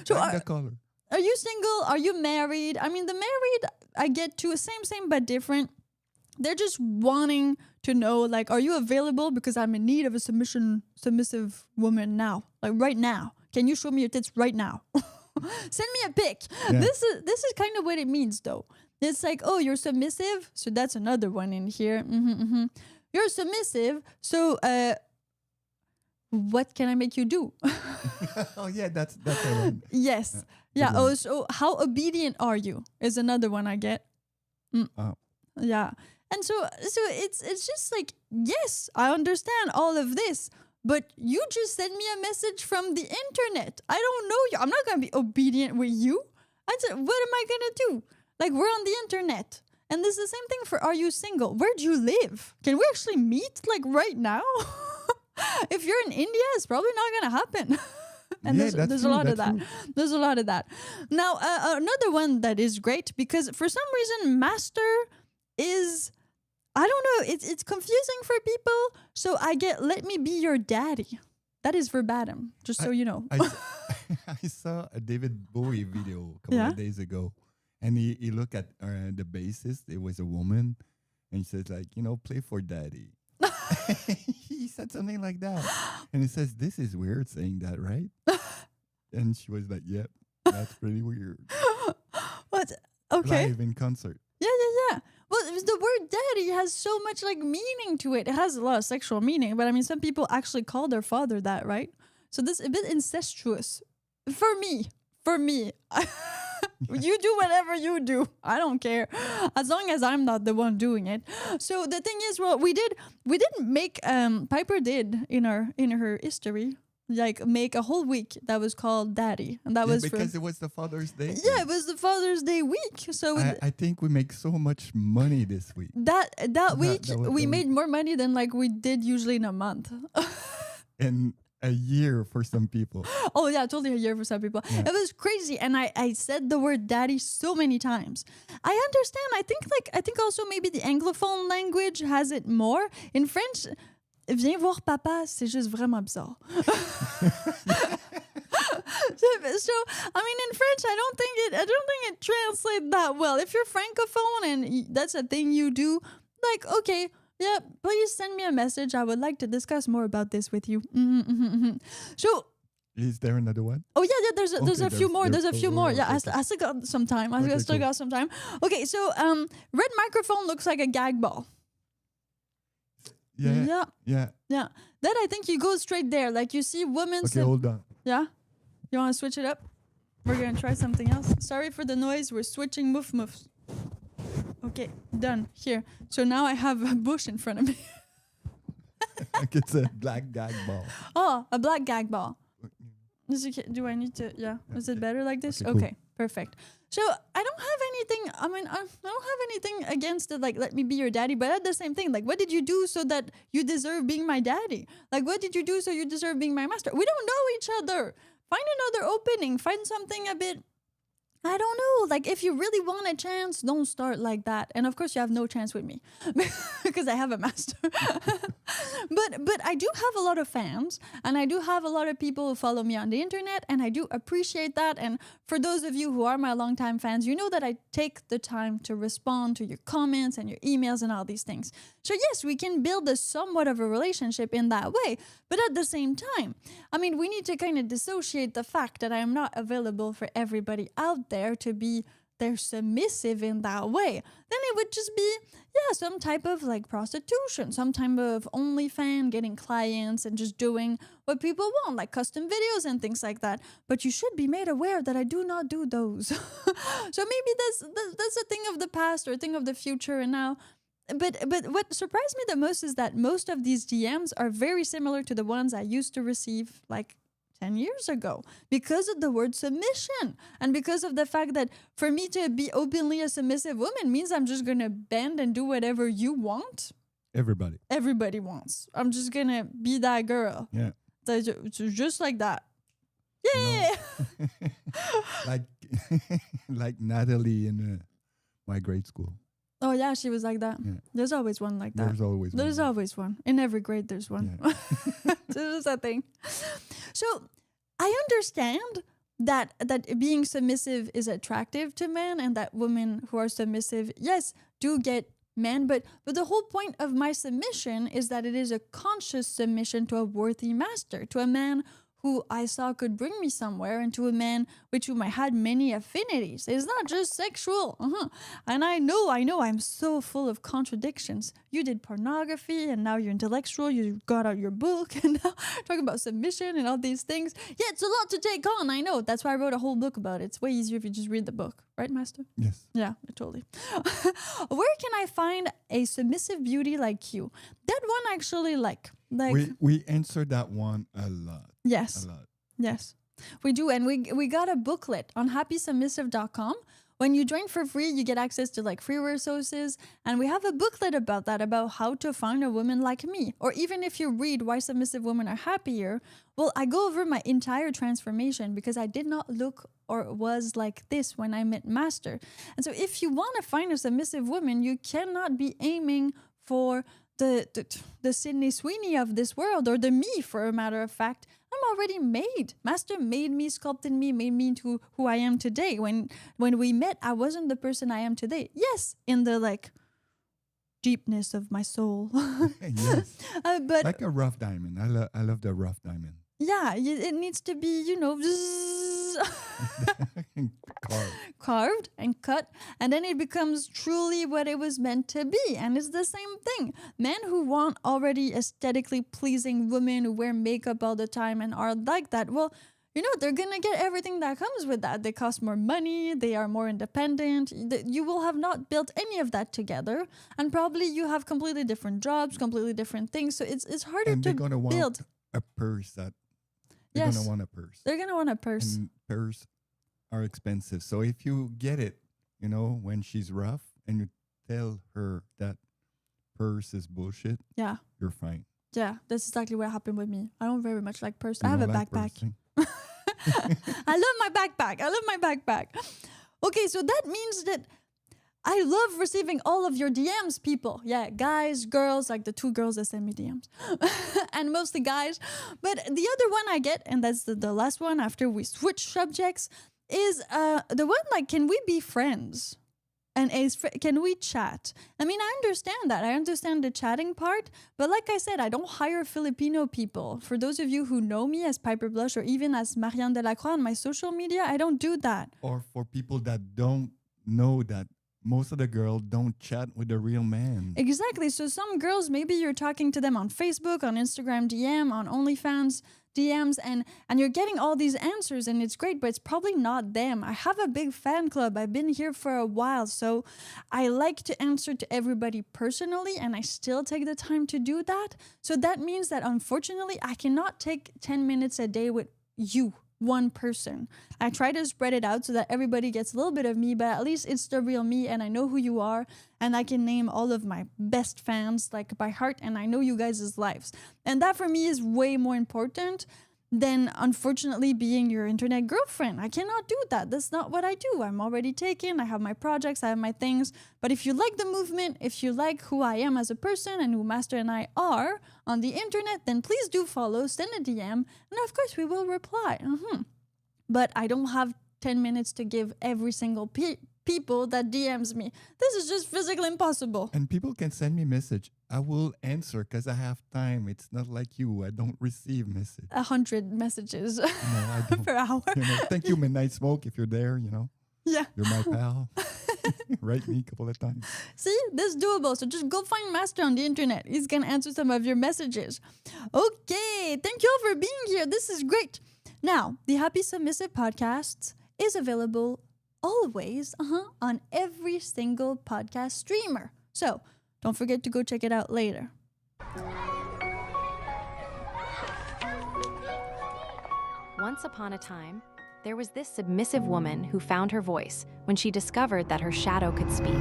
S1: So
S2: Like the collar.
S1: Are you single? Are you married? I mean, the married, I get to same but different. They're just wanting to know, like, are you available? Because I'm in need of a submissive woman now, like right now. Can you show me your tits right now? Send me a pic.
S2: Yeah.
S1: This is kind of what it means, though. It's like, oh, you're submissive, so that's another one in here. You're submissive, so what can I make you do?
S2: Oh yeah, that's the one.
S1: Yes. Yeah. Oh, so how obedient are you? Is another one I get.
S2: Oh.
S1: Yeah. And so it's just like, yes, I understand all of this, but you just sent me a message from the internet. I don't know you. I'm not gonna be obedient with you. I said, what am I gonna do? Like, we're on the internet. And this is the same thing for, are you single? Where do you live? Can we actually meet like right now? If you're in India, it's probably not gonna happen. And
S2: Yeah,
S1: there's a lot of that. There's a lot of that. Now, another one that is great, because for some reason, master is, I don't know, it's confusing for people. So I get, let me be your daddy. That is verbatim, just so you know.
S2: I saw a David Bowie video a couple of days ago, and he looked at the bassist. It was a woman, and he says like, play for daddy. He said something like that, and he says, "This is weird saying that, right?" And she was like, "Yep, that's pretty weird."
S1: What? Okay.
S2: Live in concert.
S1: Yeah. Well, the word daddy has so much like meaning to it. It has a lot of sexual meaning, but I mean, some people actually call their father that, right? So this is a bit incestuous for me. You do whatever you do. I don't care, as long as I'm not the one doing it. So the thing is, well, we didn't make Piper did in her history, like, make a whole week that was called Daddy, and that was
S2: because it was the Father's Day.
S1: Yeah, it was the Father's Day week. So
S2: I think we make so much money this week.
S1: that week
S2: that was
S1: we
S2: the
S1: made
S2: week.
S1: more money than like we did usually in a month.
S2: In a year for some people.
S1: Oh yeah, totally a year for some people.
S2: Yeah.
S1: It was crazy, and I said the word daddy so many times. I understand. I think also maybe the anglophone language has it more. In French, viens voir papa, c'est juste vraiment bizarre. So I mean, in French, I don't think it translates that well. If you're francophone and that's a thing you do, like, okay. Yeah, please send me a message. I would like to discuss more about this with you. So,
S2: is there another one?
S1: Oh yeah. There's a few more. There's a few more. Yeah,
S2: okay.
S1: I still got some time. Got some time. Okay, so red microphone looks like a gag ball.
S2: Yeah.
S1: That I think you go straight there. Like, you see women.
S2: Okay, hold on.
S1: Yeah, you want to switch it up? We're gonna try something else. Sorry for the noise. We're switching muffs. Okay, done. Here. So now I have a bush in front of me.
S2: Like it's a black gag ball.
S1: Oh, a black gag ball. Do I need to? Yeah. Is it better like this?
S2: Okay, cool.
S1: Perfect. So I don't have anything. I mean, I don't have anything against it. Like, let me be your daddy. But at the same thing, like, what did you do so that you deserve being my daddy? Like, what did you do so you deserve being my master? We don't know each other. Find another opening. Find something a bit I don't know. Like, if you really want a chance, don't start like that. And of course, you have no chance with me because I have a master. but I do have a lot of fans, and I do have a lot of people who follow me on the internet, and I do appreciate that. And for those of you who are my longtime fans, you know that I take the time to respond to your comments and your emails and all these things. So yes, we can build a somewhat of a relationship in that way. But at the same time, I mean, we need to kind of dissociate the fact that I am not available for everybody out there to be their submissive in that way. Then it would just be, some type of like prostitution, some type of OnlyFans, getting clients and just doing what people want, like custom videos and things like that. But you should be made aware that I do not do those. So maybe that's a thing of the past or a thing of the future. And now, but what surprised me the most is that most of these DMs are very similar to the ones I used to receive like 10 years ago, because of the word submission, and because of the fact that for me to be openly a submissive woman means I'm just going to bend and do whatever you want. Everybody wants. I'm just going to be that girl.
S2: Yeah.
S1: It's just like that. Yeah.
S2: No. like Natalie in my grade school.
S1: Oh, yeah, she was like that.
S2: Yeah.
S1: There's always one like that.
S2: There's always one.
S1: In every grade, there's one.
S2: Yeah.
S1: This is a thing. So I understand that being submissive is attractive to men, and that women who are submissive, yes, do get men. But the whole point of my submission is that it is a conscious submission to a worthy master, to a man who I saw could bring me somewhere, and to a man with whom I had many affinities. It's not just sexual. And I know I'm so full of contradictions. You did pornography, and now you're intellectual. You got out your book, and now talking about submission and all these things. Yeah, it's a lot to take on, I know. That's why I wrote a whole book about it. It's way easier if you just read the book. Right, Master?
S2: Yes.
S1: Yeah, totally. Where can I find a submissive beauty like you? That one actually like
S2: we answered that one a lot.
S1: Yes.
S2: A lot.
S1: Yes, we do. And we got a booklet on happysubmissive.com. When you join for free, you get access to like free resources. And we have a booklet about that, about how to find a woman like me. Or even if you read Why Submissive Women Are Happier, well, I go over my entire transformation because I did not look or was like this when I met Master. And so if you want to find a submissive woman, you cannot be aiming for the Sydney Sweeney of this world, or the me, for a matter of fact. I'm already made. Master made me, sculpted me, made me into who I am today. When we met, I wasn't the person I am today. Yes, in the like deepness of my soul.
S2: Yes.
S1: But
S2: like a rough diamond. I love the rough diamond.
S1: Yeah, it needs to be, carved and cut, and then it becomes truly what it was meant to be. And it's the same thing. Men who want already aesthetically pleasing women who wear makeup all the time and are like that, well, they're gonna get everything that comes with that. They cost more money, they are more independent. You will have not built any of that together, and probably you have completely different jobs, completely different things. So it's harder
S2: and
S1: to
S2: they're gonna
S1: build.
S2: Want a purse that they're gonna want a purse.
S1: They're gonna want a purse.
S2: And purse are expensive. So if you get it, when she's rough, and you tell her that purse is bullshit,
S1: yeah,
S2: you're fine.
S1: Yeah, that's exactly what happened with me. I don't very much like purse.
S2: You
S1: I have a
S2: don't like
S1: backpack.
S2: pursing?
S1: I love my backpack. Okay, so that means that I love receiving all of your DMs, people. Yeah, guys, girls, like the 2 girls that send me DMs. And mostly guys. But the other one I get, and that's the last one after we switch subjects, is the one like, can we be friends? And can we chat? I mean, I understand that. I understand the chatting part. But like I said, I don't hire Filipino people. For those of you who know me as Piper Blush or even as Marianne Delacroix on my social media, I don't do that.
S2: Or for people that don't know that most of the girls don't chat with the real man.
S1: Exactly. So some girls, maybe you're talking to them on Facebook, on Instagram DM, on OnlyFans DMs, and you're getting all these answers, and it's great, but it's probably not them. I have a big fan club. I've been here for a while, so I like to answer to everybody personally, and I still take the time to do that. So that means that unfortunately, I cannot take 10 minutes a day with you, one person. I try to spread it out so that everybody gets a little bit of me, but at least it's the real me, and I know who you are, and I can name all of my best fans like by heart, and I know you guys' lives. And that for me is way more important than unfortunately being your internet girlfriend. I cannot do that. That's not what I do. I'm already taken. I have my projects, I have my things. But if you like the movement, if you like who I am as a person and who Master and I are on the internet, then please do follow, send a DM, and of course we will reply. But I don't have 10 minutes to give every single people that DMs me. This is just physically impossible.
S2: And people can send me message. I will answer because I have time. It's not like you. I don't receive message.
S1: 100 messages
S2: No, I don't.
S1: per hour.
S2: Thank you, Midnight Smoke, if you're there,
S1: Yeah.
S2: You're my pal. Write me a couple of times.
S1: See, this is doable. So just go find Master on the internet. He's going to answer some of your messages. Okay. Thank you all for being here. This is great. Now, the Happy Submissive podcast is available always on every single podcast streamer. So don't forget to go check it out later.
S4: Once upon a time, there was this submissive woman who found her voice when she discovered that her shadow could speak.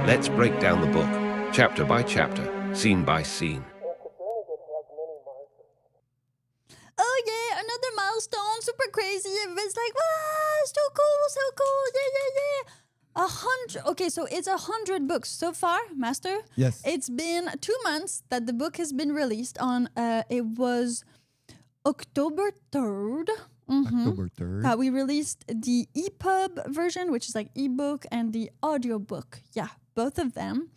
S7: Let's break down the book, chapter by chapter, scene by scene.
S1: Oh yeah, another milestone, super crazy. Everybody's like, wow, so cool, yeah. 100. Okay, so it's 100 books so far, Master.
S2: Yes.
S1: It's been 2 months that the book has been released on. It was October 3rd.
S2: October 3rd.
S1: We released the EPUB version, which is like ebook, and the audiobook. Yeah, both of them.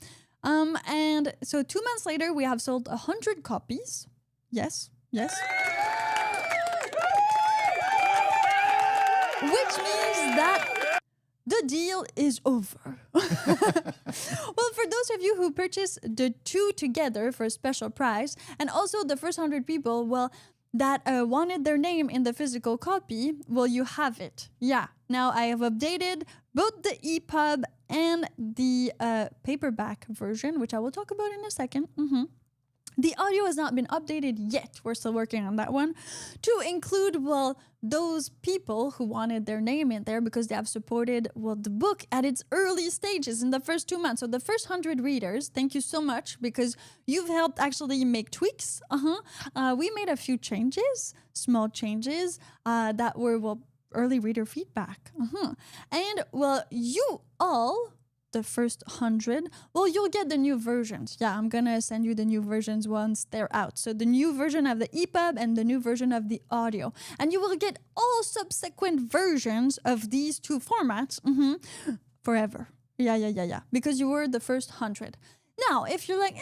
S1: And so 2 months later, we have sold 100 copies. Yes. Which means that the deal is over. Well, for those of you who purchased the two together for a special price, and also the first 100 people, that wanted their name in the physical copy, you have it. Yeah. Now I have updated both the EPUB and the paperback version, which I will talk about in a second. The audio has not been updated yet. We're still working on that one to include, those people who wanted their name in there because they have supported, the book at its early stages in the first 2 months. So the first 100 readers, thank you so much because you've helped actually make tweaks. We made a few changes, small changes that were, early reader feedback. And, you all, the first 100, you'll get the new versions. Yeah, I'm gonna send you the new versions once they're out. So the new version of the EPUB and the new version of the audio. And you will get all subsequent versions of these two formats forever. Yeah. Because you were the first 100. Now, if you're like,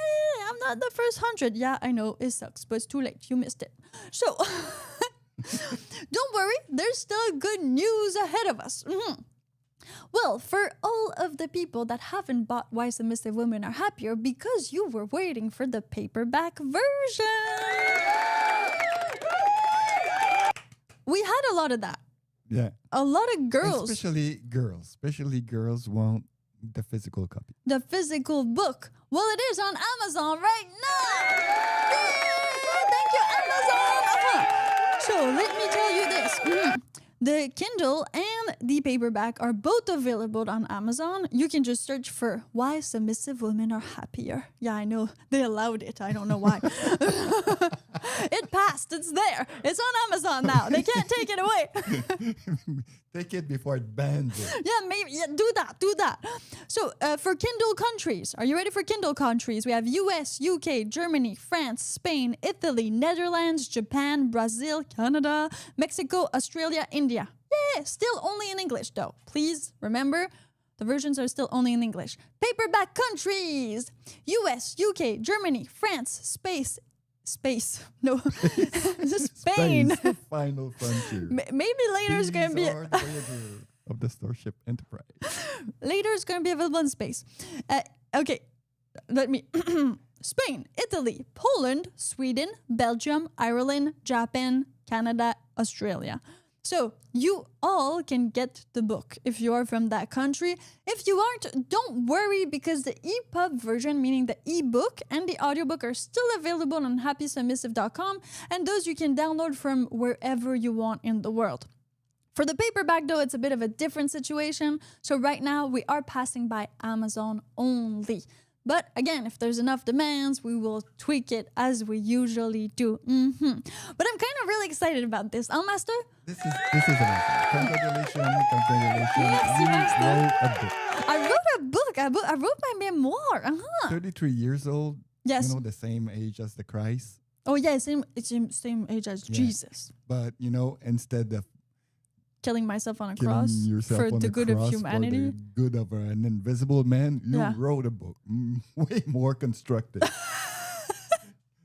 S1: I'm not the first 100. Yeah, I know, it sucks, but it's too late. You missed it. So, don't worry, there's still good news ahead of us. Well, for all of the people that haven't bought Why Submissive Women Are Happier because you were waiting for the paperback version. We had a lot of that.
S2: Yeah.
S1: A lot of girls.
S2: Especially girls want the physical copy.
S1: The physical book. Well, it is on Amazon right now. Yay! Thank you, Amazon. So let me tell you this. The Kindle and the paperback are both available on Amazon. You can just search for Why Submissive Women Are Happier. Yeah, I know. They allowed it. I don't know why. It passed. It's there. It's on Amazon now. They can't take it away.
S2: Take it before it bans it.
S1: Yeah, maybe. Yeah, do that. So for Kindle countries, are you ready for Kindle countries? We have US, UK, Germany, France, Spain, Italy, Netherlands, Japan, Brazil, Canada, Mexico, Australia, India. Yeah, still only in English though. Please remember, the versions are still only in English. Paperback countries: US, UK, Germany, France, Spain.
S2: Space, the final frontier.
S1: Maybe later it's going to be...
S2: These are the Voyager of the Starship Enterprise.
S1: Later it's going to be available in space. Okay, let me... Spain, Italy, Poland, Sweden, Belgium, Ireland, Japan, Canada, Australia. So you all can get the book if you are from that country. If you aren't, don't worry because the EPUB version, meaning the ebook and the audiobook, are still available on happysubmissive.com, and those you can download from wherever you want in the world. For the paperback, though, it's a bit of a different situation. So right now we are passing by Amazon only. But again, if there's enough demands, we will tweak it as we usually do. But I'm kind of really excited about this. Master?
S2: This is amazing. Congratulations.
S1: Yes,
S2: You
S1: Master.
S2: wrote a book.
S1: I wrote a book. I wrote my memoir.
S2: 33 years old.
S1: Yes.
S2: You know, the same age as the Christ.
S1: Oh, yeah, same age as
S2: Yeah.
S1: Jesus.
S2: But, you know, instead of
S1: Killing myself on a
S2: killing
S1: cross
S2: yourself
S1: for
S2: on
S1: the good of
S2: cross
S1: humanity.
S2: for the good of an invisible man, you
S1: Yeah.
S2: wrote a book. Way more constructive.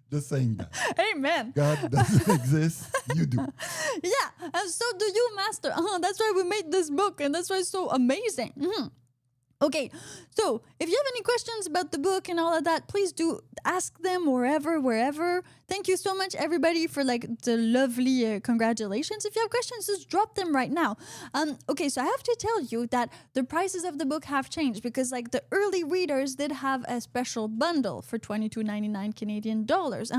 S2: Just saying that.
S1: Amen.
S2: God doesn't exist. You do.
S1: Yeah, and so do you, Master. That's why we made this book, and that's why it's so amazing. Okay, so if you have any questions about the book and all of that, please do ask them wherever. Thank you so much, everybody, for like the lovely congratulations. If you have questions, just drop them right now. Okay, so I have to tell you that the prices of the book have changed because like the early readers did have a special bundle for $22.99 Canadian dollars.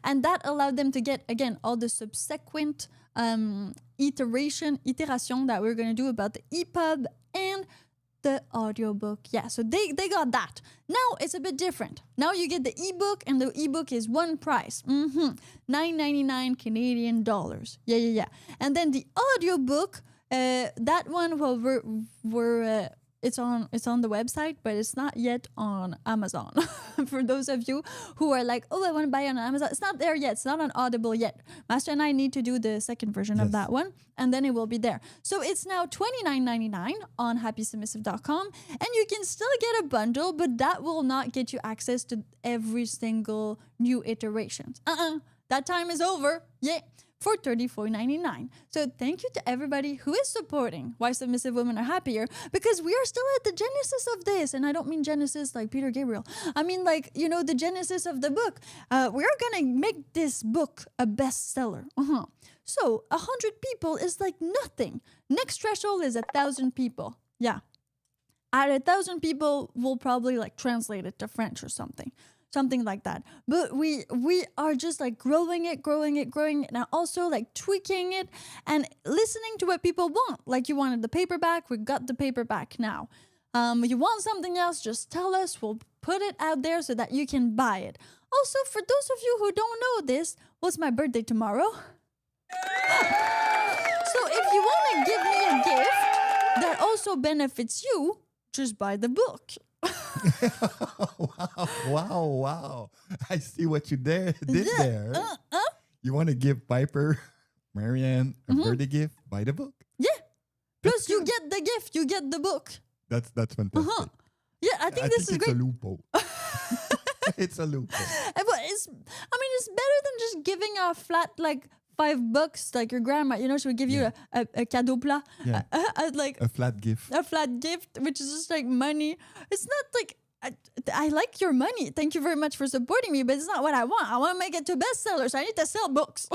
S1: And that allowed them to get, again, all the subsequent iteration that we're going to do about the EPUB and the audiobook. Yeah, so they got that. Now it's a bit different. Now you get the ebook, and the ebook is one price. $9.99 Canadian dollars. Yeah. And then the audiobook, that one, well, we're it's on the website, but it's not yet on Amazon. For those of you who are like, oh, I want to buy it on Amazon, it's not there yet. It's not on Audible yet. Master and I need to do the second version of that one, and then it will be there. So it's now $29.99 on happysubmissive.com, and you can still get a bundle, but that will not get you access to every single new iteration. That time is over. Yeah. For $34.99. So thank you to everybody who is supporting Why Submissive Women Are Happier, because we are still at the genesis of this. And I don't mean genesis like Peter Gabriel. I mean like, you know, the genesis of the book. We are going to make this book a bestseller. So 100 people is like nothing. Next threshold is 1,000 people. Yeah. At 1,000 people, we'll probably like translate it to French or something like that. But we are just like growing it, and also like tweaking it and listening to what people want. Like you wanted the paperback, we got the paperback now. You want something else, just tell us. We'll put it out there so that you can buy it. Also, for those of you who don't know this, what's my birthday tomorrow? So if you want to give me a gift that also benefits you, just buy the book.
S2: Wow. I see what you did there. You want to give Piper, Marianne, a birthday gift? Buy the book.
S1: Yeah. Plus, you get the gift, you get the book.
S2: That's fantastic.
S1: Yeah, I think this is
S2: it's
S1: great.
S2: a loophole. It's a loophole.
S1: But it's better than just giving a flat like $5 like your grandma, you know, she would give you a cadeau plat,
S2: Yeah.
S1: like
S2: A flat gift.
S1: a flat gift, which is just like money. It's not like I like your money. Thank you very much for supporting me, but it's not what I want. I want to make it to bestsellers. I need to sell books.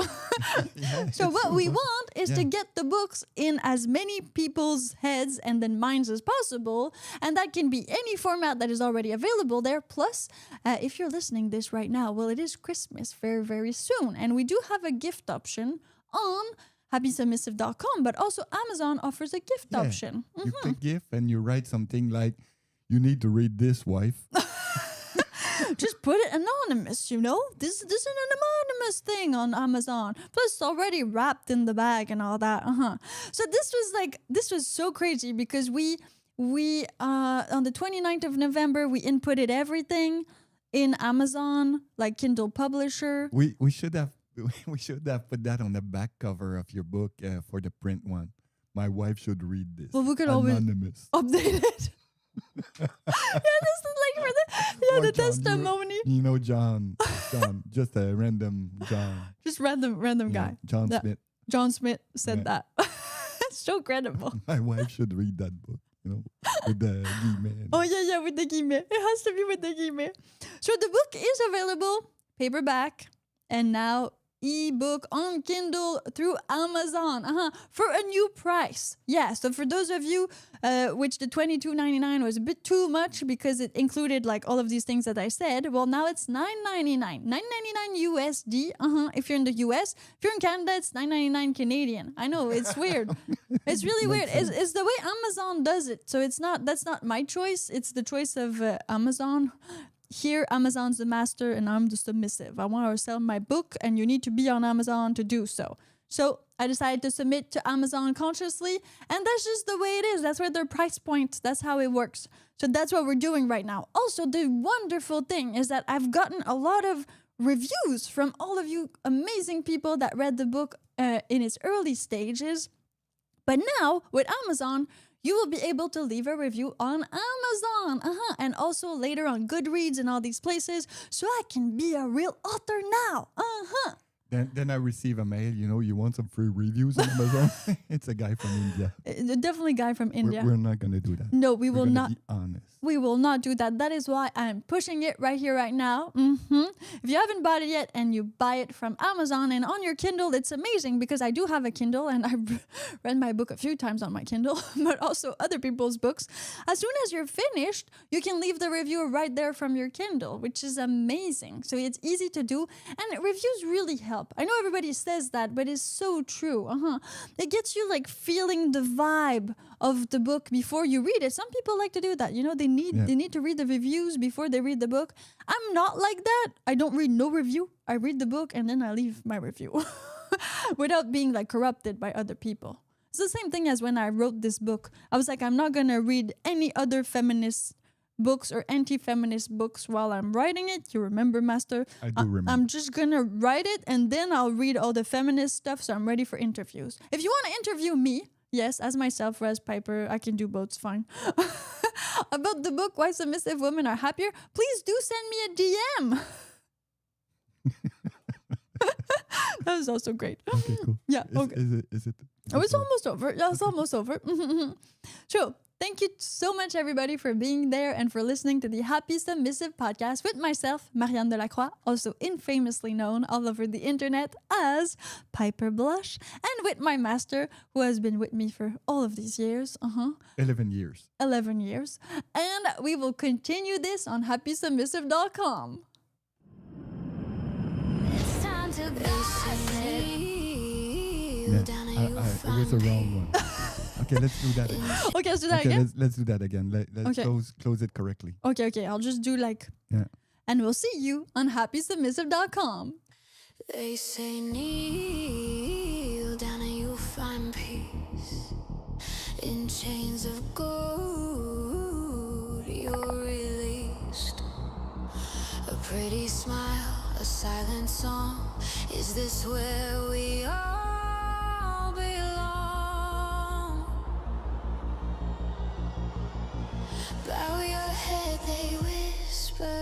S1: So what we want is to get the books in as many people's heads and then minds as possible. And that can be any format that is already available there. Plus, if you're listening this right now, well, it is Christmas very, very soon. And we do have a gift option on happysubmissive.com, but also Amazon offers a gift option.
S2: You click gift and you write something like, you need to read this, wife.
S1: Just put it anonymous, you know? This is an anonymous thing on Amazon. Plus, it's already wrapped in the bag and all that. So this was so crazy because we on the 29th of November, we inputted everything in Amazon, like Kindle Publisher.
S2: We should have put that on the back cover of your book for the print one. My wife should read this.
S1: Well, we could
S2: Anonymous.
S1: always update it. Yeah, this is like for the
S2: John,
S1: testimony.
S2: You know John, just a random John.
S1: Just random guy.
S2: John
S1: Yeah.
S2: Smith.
S1: John Smith said that. It's so credible.
S2: My wife should read that book, you know, with the guillemets.
S1: Oh, yeah, with the guillemets. It has to be with the guillemets. So the book is available, paperback, and now ebook on Kindle through Amazon for a new price. Yeah, so for those of you which the $22.99 was a bit too much because it included like all of these things that I said, well, now it's $9.99 USD if you're in the US. If you're in Canada, it's $9.99 Canadian. I know, it's weird. It's really weird. It's the way Amazon does it. So that's not my choice. It's the choice of Amazon. Here, Amazon's the master and I'm the submissive. I want to sell my book and you need to be on Amazon to do so. So I decided to submit to Amazon consciously, and that's just the way it is. That's where their price point, that's how it works. So that's what we're doing right now. Also, the wonderful thing is that I've gotten a lot of reviews from all of you amazing people that read the book in its early stages. But now, with Amazon, you will be able to leave a review on Amazon, and also later on Goodreads and all these places, so I can be a real author now,
S2: Then I receive a mail, you want some free reviews on Amazon? It's a guy from India.
S1: Definitely a guy from India.
S2: We're not going to do that.
S1: No, we will not.
S2: Be honest.
S1: We will not do that. That is why I'm pushing it right here, right now. If you haven't bought it yet and you buy it from Amazon and on your Kindle, it's amazing because I do have a Kindle and I've read my book a few times on my Kindle, but also other people's books. As soon as you're finished, you can leave the review right there from your Kindle, which is amazing. So it's easy to do, and reviews really help. I know everybody says that, but it's so true. It gets you like feeling the vibe of the book before you read it. Some people like to do that. They need to read the reviews before they read the book. I'm not like that. I don't read no review. I read the book and then I leave my review without being like corrupted by other people. It's the same thing as when I wrote this book. I was like, I'm not going to read any other feminist books or anti-feminist books while I'm writing it. You remember, Master?
S2: I do remember.
S1: I'm just going to write it and then I'll read all the feminist stuff so I'm ready for interviews. If you want to interview me, yes, as myself or as Piper, I can do both, it's fine. About the book, Why Submissive Women Are Happier, please do send me a DM. That was also great.
S2: Okay, cool.
S1: Yeah, okay.
S2: Is it?
S1: Oh, it's almost over. Yeah, it's almost over. Sure. Thank you so much, everybody, for being there and for listening to the Happy Submissive podcast with myself, Marianne Delacroix, also infamously known all over the internet as Piper Blush, and with my master, who has been with me for all of these years.
S2: 11 years.
S1: 11 years. And we will continue this on happysubmissive.com.
S5: It's time to go.
S2: It was the wrong one. Okay, let's do that again.
S1: Okay, let's do that again.
S2: Let's do that again. Let's
S1: Okay.
S2: close it correctly.
S1: Okay. I'll just do like...
S2: Yeah.
S1: And we'll see you on happysubmissive.com.
S5: They say kneel down and you'll find peace. In chains of gold, you're released. A pretty smile, a silent song. Is this where we all belong?